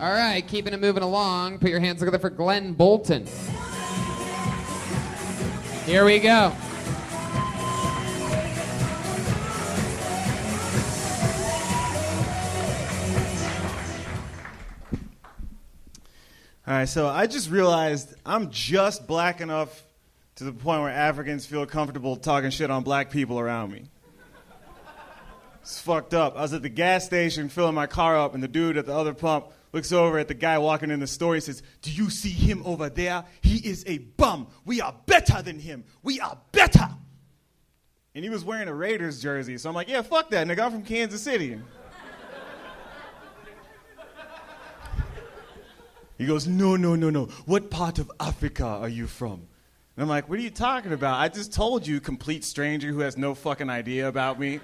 All right, keeping it moving along. Put your hands together for Glenn Bolton. Here we go. All right, so I just realized I'm just black enough to the point where Africans feel comfortable talking shit on black people around me. It's fucked up. I was at the gas station filling my car up, and the dude at the other pump looks over at the guy walking in the store. He says, "Do you see him over there? He is a bum. We are better than him. We are better." And he was wearing a Raiders jersey, so I'm like, yeah, fuck that, nigga. I'm from Kansas City. He goes, no. What part of Africa are you from? And I'm like, what are you talking about? I just told you, complete stranger who has no fucking idea about me.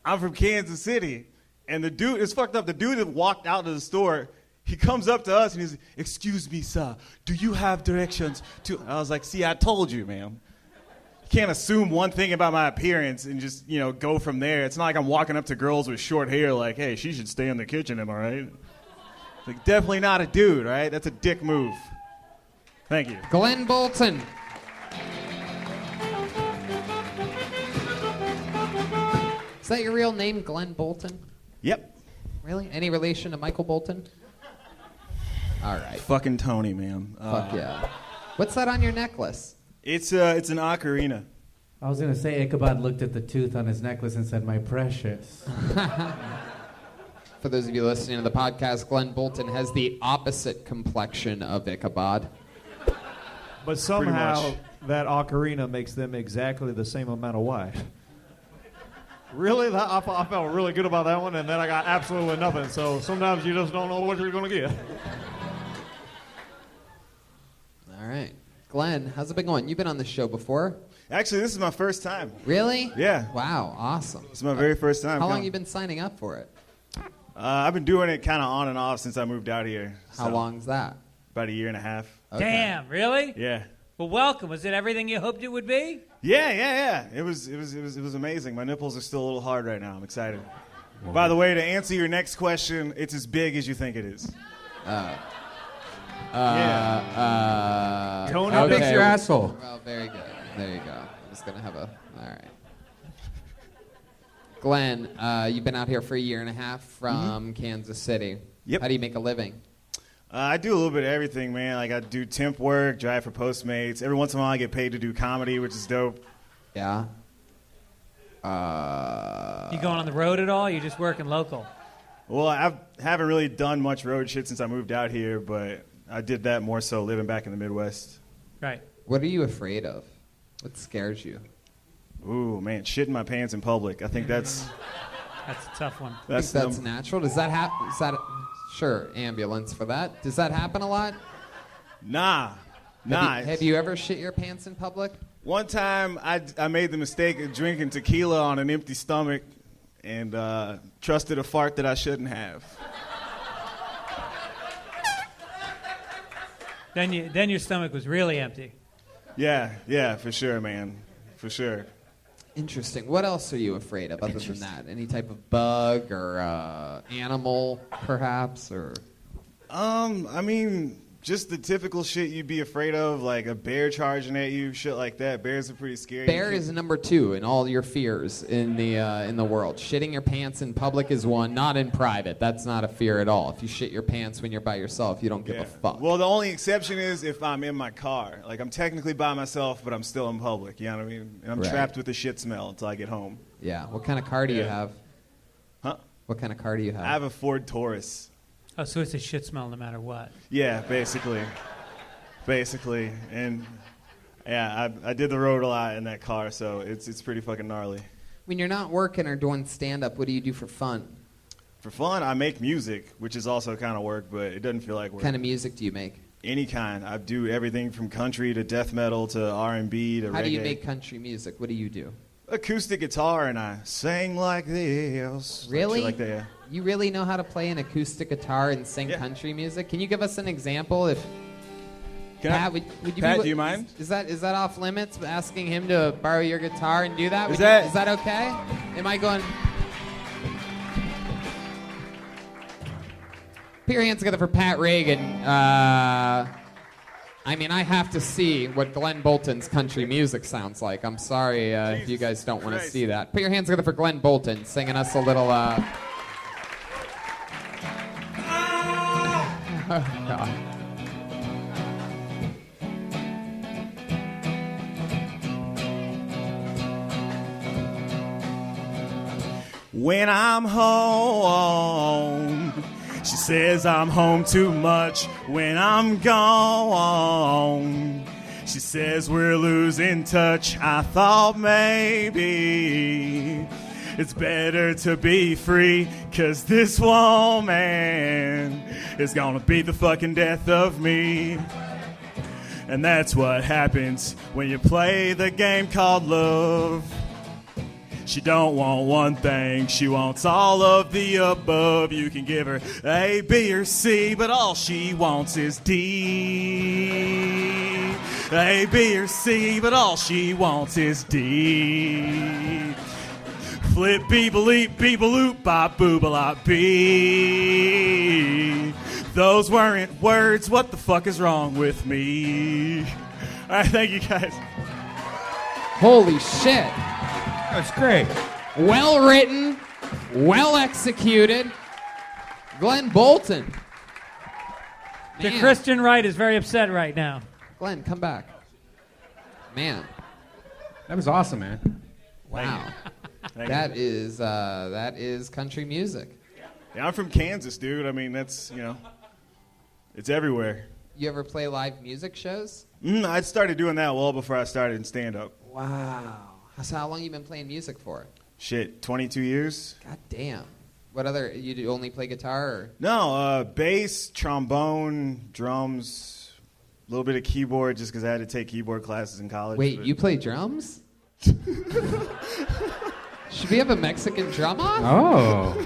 I'm from Kansas City. And the dude, it's fucked up. The dude that walked out of the store, he comes up to us and he's like, "Excuse me, sir, do you have directions to..." I was like, see, I told you, man. You can't assume one thing about my appearance and just, go from there. It's not like I'm walking up to girls with short hair like, "Hey, she should stay in the kitchen, am I right?" Like, definitely not a dude, right? That's a dick move. Thank you. Glenn Bolton. Is that your real name, Glenn Bolton? Yep. Really? Any relation to Michael Bolton? All right. Fucking Tony, man. Fuck yeah. What's that on your necklace? It's an ocarina. I was going to say Ichabod looked at the tooth on his necklace and said, "My precious." For those of you listening to the podcast, Glenn Bolton has the opposite complexion of Ichabod. But somehow that ocarina makes them exactly the same amount of white. Really? I felt really good about that one, and then I got absolutely nothing. So sometimes you just don't know what you're going to get. All right. Glenn, how's it been going? You've been on this show before. Actually, this is my first time. Really? Yeah. Wow, awesome. It's my very first time. How long have you been signing up for it? I've been doing it kind of on and off since I moved out here. How long's that? About a year and a half. Okay. Damn, really? Yeah. Well, welcome. Was it everything you hoped it would be? Yeah. It was amazing. My nipples are still a little hard right now. I'm excited. By the way, to answer your next question, it's as big as you think it is. Yeah. How big's your asshole? Well, very good. There you go. I'm just going to have all right. Glenn, you've been out here for a year and a half from Kansas City. Yep. How do you make a living? I do a little bit of everything, man. Like, I do temp work, drive for Postmates. Every once in a while, I get paid to do comedy, which is dope. Yeah. You going on the road at all? Or you just working local? Well, I haven't really done much road shit since I moved out here, but I did that more so living back in the Midwest. Right. What are you afraid of? What scares you? Ooh, man, shitting my pants in public. I think that's... That's a tough one. That's natural. Does that happen? Sure, ambulance for that. Does that happen a lot? Nah. Have you ever shit your pants in public? One time, I made the mistake of drinking tequila on an empty stomach and trusted a fart that I shouldn't have. Then your stomach was really empty. Yeah, for sure, man. For sure. Interesting. What else are you afraid of other than that? Any type of bug or animal, perhaps, or? I mean, just the typical shit you'd be afraid of, like a bear charging at you, shit like that. Bears are pretty scary. Bear is number 2 in all your fears in the world. Shitting your pants in public is one, not in private. That's not a fear at all. If you shit your pants when you're by yourself, you don't give a fuck. Well, the only exception is if I'm in my car. Like, I'm technically by myself, but I'm still in public. You know what I mean? And I'm trapped with the shit smell until I get home. Yeah. What kind of car do you have? Huh? What kind of car do you have? I have a Ford Taurus. Oh, so it's a shit smell no matter what. Yeah, basically. And yeah, I did the road a lot in that car, so it's pretty fucking gnarly. When you're not working or doing stand-up, what do you do for fun? For fun, I make music, which is also kind of work, but it doesn't feel like work. What kind of music do you make? Any kind. I do everything from country to death metal to R&B to reggae. How do you make country music? What do you do? Acoustic guitar, and I sing like this. Really? Like that, yeah. You really know how to play an acoustic guitar and sing country music? Can you give us an example? If Pat, would you Pat, do you mind? Is that off limits? Asking him to borrow your guitar and do that? Is that okay? Am I going? Put your hands together for Pat Regan. I mean, I have to see what Glenn Bolton's country music sounds like. I'm sorry if you guys don't want to see that. Put your hands together for Glenn Bolton singing us a little... Oh, God. When I'm home, she says I'm home too much. When I'm gone, she says we're losing touch. I thought maybe it's better to be free, 'cause this woman is gonna be the fucking death of me. And that's what happens when you play the game called love. She don't want one thing, she wants all of the above. You can give her A, B, or C, but all she wants is D. A, B, or C, but all she wants is D. Flip, beep-a-leap, beep-a-loop, bop-boob-a-lop, bee. Those weren't words, what the fuck is wrong with me? All right, thank you guys. Holy shit. That's great. Well written, well executed. Glenn Bolton. The Man. Christian right is very upset right now. Glenn, come back. Man, That was awesome, man. wow. Thank That is country music. Yeah, I'm from Kansas, dude. I mean, that's, it's everywhere. You ever play live music shows? I started doing that well before I started in stand-up. Wow. So how long you been playing music for? Shit, 22 years? God damn. What other, you do only play guitar or? No, bass, trombone, drums, a little bit of keyboard just because I had to take keyboard classes in college. Wait, but- you play drums? Should we have a Mexican drum off? Oh.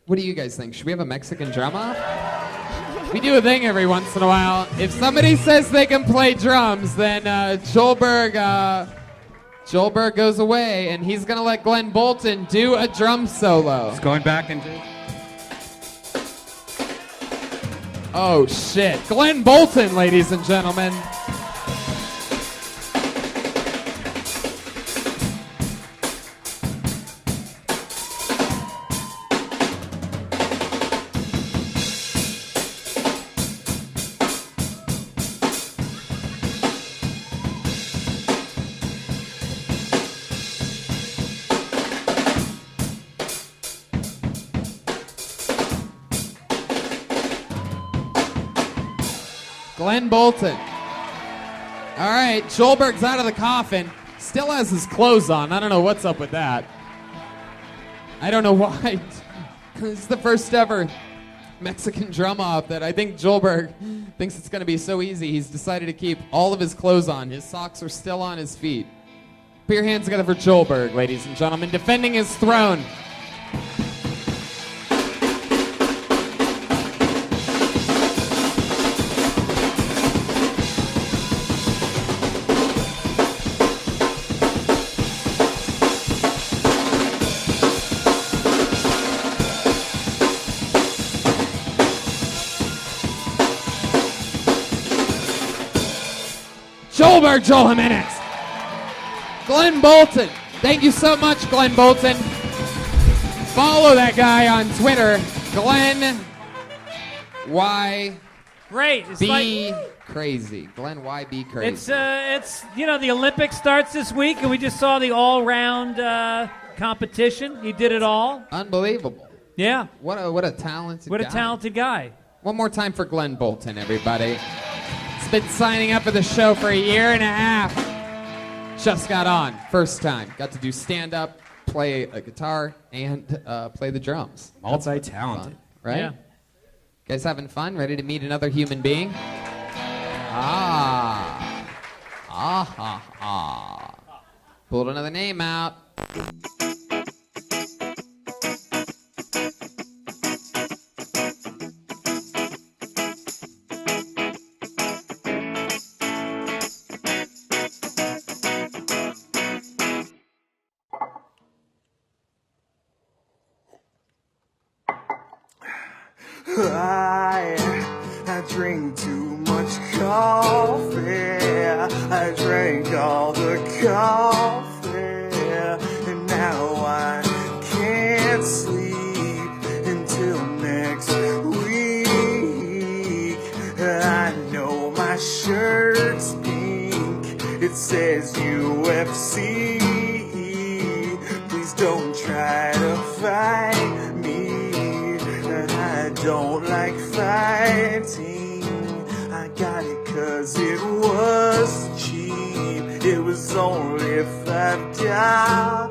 What do you guys think? Should we have a Mexican drum off? We do a thing every once in a while. If somebody says they can play drums, then Joelberg goes away, and he's going to let Glenn Bolton do a drum solo. It's going back into... Oh, shit. Glenn Bolton, ladies and gentlemen. Glenn Bolton. All right, Joelberg's out of the coffin. Still has his clothes on. I don't know what's up with that. I don't know why. It's the first ever Mexican drum off that I think Joelberg thinks it's going to be so easy. He's decided to keep all of his clothes on. His socks are still on his feet. Put your hands together for Joelberg, ladies and gentlemen, defending his throne. Joelberg, Joel Jimenez. Glenn Bolton. Thank you so much, Glenn Bolton. Follow that guy on Twitter, Glenn Y. Great. It's B like Crazy. Glenn Y. B Crazy. it's the Olympics starts this week, and we just saw the all-round competition. He did it all. Unbelievable. Yeah. What a talented What guy. a talented guy. One more time for Glenn Bolton, everybody. He's been signing up for the show for a year and a half. Just got on, first time. Got to do stand-up, play a guitar, and play the drums. Multi-talented. Fun, right? Yeah. Guys having fun? Ready to meet another human being? Ah. Ah, ha, ha. Pulled another name out. I drink too much coffee. I drank all the coffee, and now I can't sleep until next week. I know my shirt's pink. It says UFC. Please don't try to fight me. I don't like fighting. I got it 'cause it was cheap. It was only $5.